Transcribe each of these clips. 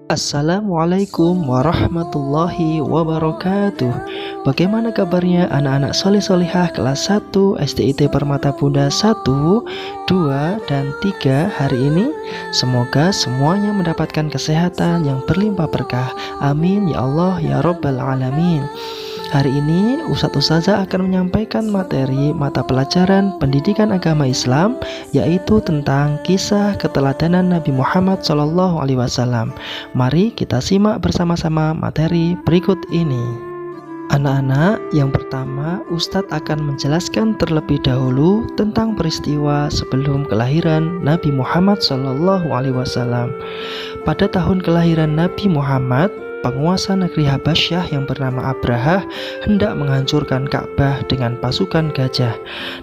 Assalamualaikum warahmatullahi wabarakatuh. Bagaimana kabarnya anak-anak soleh-solihah kelas 1 SDIT Permata Bunda 1, 2, dan 3 hari ini? Semoga semuanya mendapatkan kesehatan yang berlimpah berkah. Amin ya Allah ya Rabbal Alamin. Hari ini Ustadz Ustazah akan menyampaikan materi mata pelajaran pendidikan agama Islam, yaitu tentang kisah keteladanan Nabi Muhammad SAW. Mari kita simak bersama-sama materi berikut ini. Anak-anak, yang pertama Ustadz akan menjelaskan terlebih dahulu tentang peristiwa sebelum kelahiran Nabi Muhammad SAW. Pada tahun kelahiran Nabi Muhammad, penguasa negeri Habasyah yang bernama Abraha hendak menghancurkan Ka'bah dengan pasukan gajah.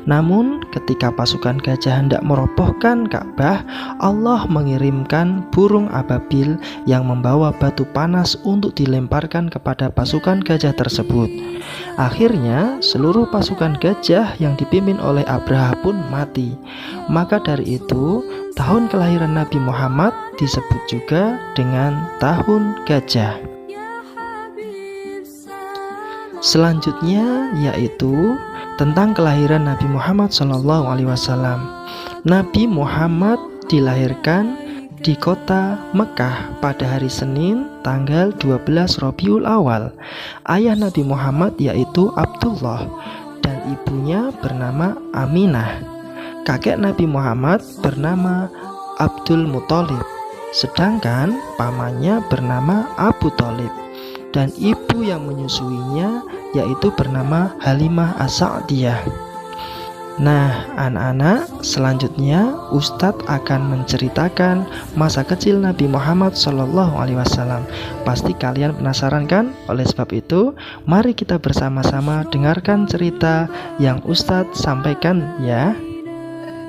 Namun ketika pasukan gajah hendak merobohkan Ka'bah, Allah mengirimkan burung ababil yang membawa batu panas untuk dilemparkan kepada pasukan gajah tersebut. Akhirnya seluruh pasukan gajah yang dipimpin oleh Abraha pun mati. Maka dari itu tahun kelahiran Nabi Muhammad disebut juga dengan tahun gajah. Selanjutnya yaitu tentang kelahiran Nabi Muhammad SAW. Nabi Muhammad dilahirkan di kota Mekah pada hari Senin tanggal 12 Rabiul Awal. Ayah Nabi Muhammad yaitu Abdullah dan ibunya bernama Aminah. Kakek Nabi Muhammad bernama Abdul Muthalib, sedangkan pamannya bernama Abu Thalib, dan ibu yang menyusuinya yaitu bernama Halimah As-Sa'diyah. Nah, anak-anak, selanjutnya Ustadz akan menceritakan masa kecil Nabi Muhammad SAW. Pasti kalian penasaran kan? Oleh sebab itu, mari kita bersama-sama dengarkan cerita yang Ustadz sampaikan ya.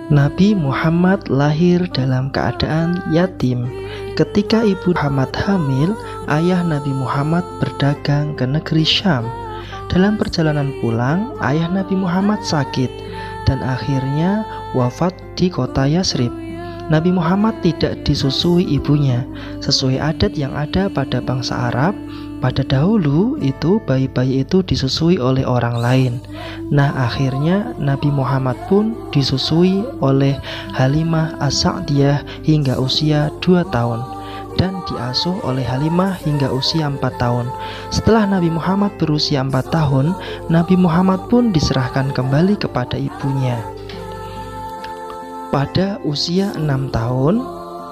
Nabi Muhammad lahir dalam keadaan yatim. Ketika ibu Muhammad hamil, ayah Nabi Muhammad berdagang ke negeri Syam. Dalam perjalanan pulang, ayah Nabi Muhammad sakit dan akhirnya wafat di kota Yasrib. Nabi Muhammad tidak disusui ibunya. Sesuai adat yang ada pada bangsa Arab, pada dahulu itu bayi-bayi itu disusui oleh orang lain. Nah, akhirnya Nabi Muhammad pun disusui oleh Halimah As-Sa'diyah hingga usia 2 tahun dan diasuh oleh Halimah hingga usia 4 tahun. Setelah Nabi Muhammad berusia 4 tahun, Nabi Muhammad pun diserahkan kembali kepada ibunya. Pada usia 6 tahun,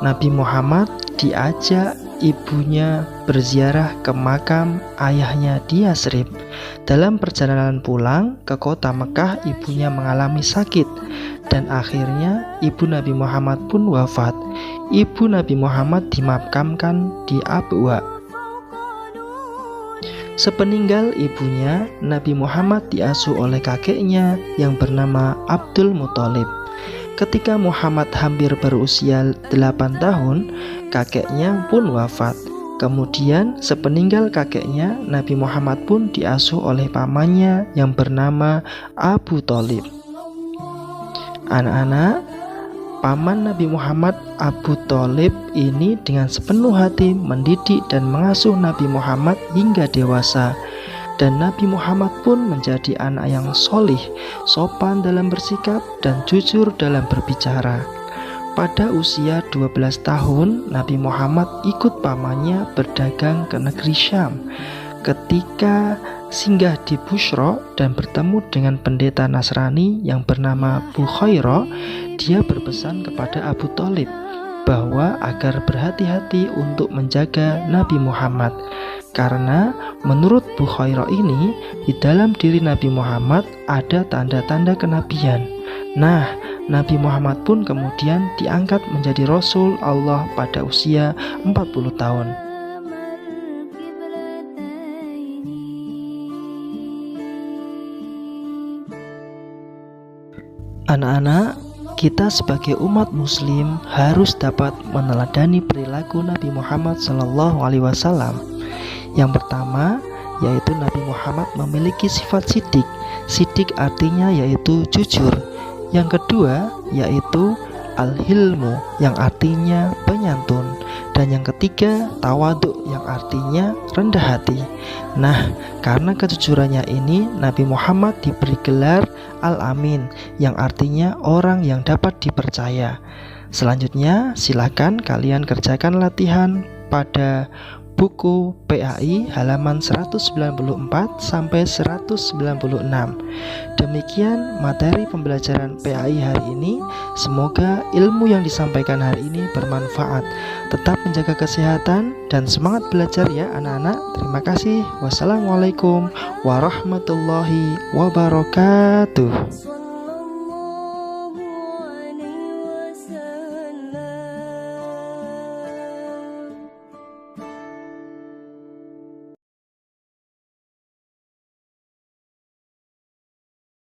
Nabi Muhammad diajak ibunya berziarah ke makam ayahnya di Yasrib. Dalam perjalanan pulang ke kota Mekah, ibunya mengalami sakit dan akhirnya ibu Nabi Muhammad pun wafat. Ibu Nabi Muhammad dimakamkan di Abwa. Sepeninggal ibunya, Nabi Muhammad diasuh oleh kakeknya yang bernama Abdul Muthalib. Ketika Muhammad hampir berusia 8 tahun, kakeknya pun wafat. Kemudian sepeninggal kakeknya, Nabi Muhammad pun diasuh oleh pamannya yang bernama Abu Thalib. Anak-anak, paman Nabi Muhammad Abu Thalib ini dengan sepenuh hati mendidik dan mengasuh Nabi Muhammad hingga dewasa. Dan Nabi Muhammad pun menjadi anak yang solih, sopan dalam bersikap, dan jujur dalam berbicara. Pada usia 12 tahun, Nabi Muhammad ikut pamannya berdagang ke negeri Syam. Ketika singgah di Bushra dan bertemu dengan pendeta Nasrani yang bernama Bukhairah, dia berpesan kepada Abu Thalib bahwa agar berhati-hati untuk menjaga Nabi Muhammad. Karena menurut Bukhairah ini, di dalam diri Nabi Muhammad ada tanda-tanda kenabian. Nah, Nabi Muhammad pun kemudian diangkat menjadi Rasul Allah pada usia 40 tahun. Anak-anak, kita sebagai umat muslim harus dapat meneladani perilaku Nabi Muhammad SAW. Yang pertama, yaitu Nabi Muhammad memiliki sifat sidik. Sidik artinya yaitu jujur. Yang kedua, yaitu al-hilmu, yang artinya penyantun. Dan yang ketiga, tawadhu, yang artinya rendah hati. Nah, karena kejujurannya ini, Nabi Muhammad diberi gelar Al-Amin, yang artinya orang yang dapat dipercaya. Selanjutnya, silakan kalian kerjakan latihan pada buku PAI halaman 194 sampai 196. Demikian materi pembelajaran PAI hari ini. Semoga ilmu yang disampaikan hari ini bermanfaat. Tetap menjaga kesehatan dan semangat belajar ya anak-anak. Terima kasih. Wassalamualaikum warahmatullahi wabarakatuh.